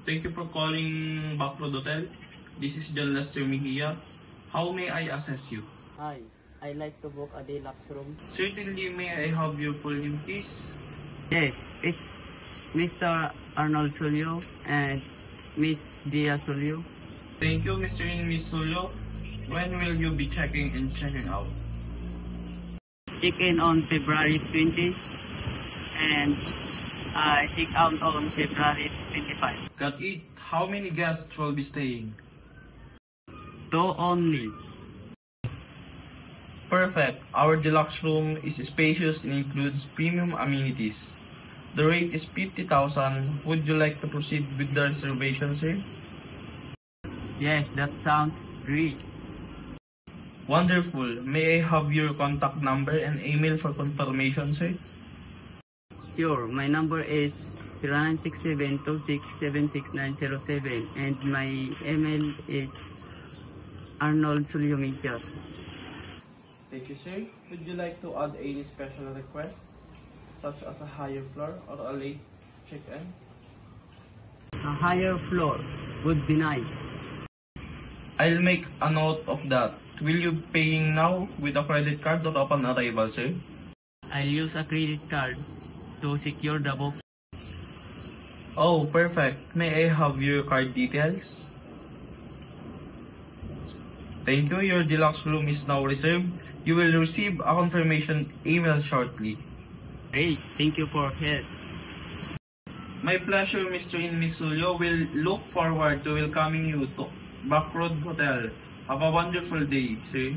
Thank you for calling Backroad Hotel. This is John Lester Mejia. How may I assist you? Hi, I like to book a deluxe room. Certainly, may I have your full name, please? Yes, it's Mr. Arnold Sulio and Miss Dia Sulio. Thank you, Mr. and Miss Sulio. When will you be checking and checking out? Check-in on February 20 and I check out on February 25. Got it. How many guests will be staying? 2 only. Perfect. Our deluxe room is spacious and includes premium amenities. The rate is 50,000. Would you like to proceed with the reservation, sir? Yes, that sounds great. Wonderful. May I have your contact number and email for confirmation, sir? Sure, my number is 0967267697 and my email is Arnold Sulio Mejia. Thank you, sir. Would you like to add any special request, such as a higher floor or a late check-in? A higher floor would be nice. I'll make a note of that. Will you be paying now with a credit card or upon arrival, sir? I'll use a credit card to secure the book. Oh, perfect. May I have your card details? Thank you. Your deluxe room is now reserved. You will receive a confirmation email shortly. Great, thank you for help. My pleasure, Mr. and Miss Sulio. We'll look forward to welcoming you to Backroad Hotel. Have a wonderful day, sir.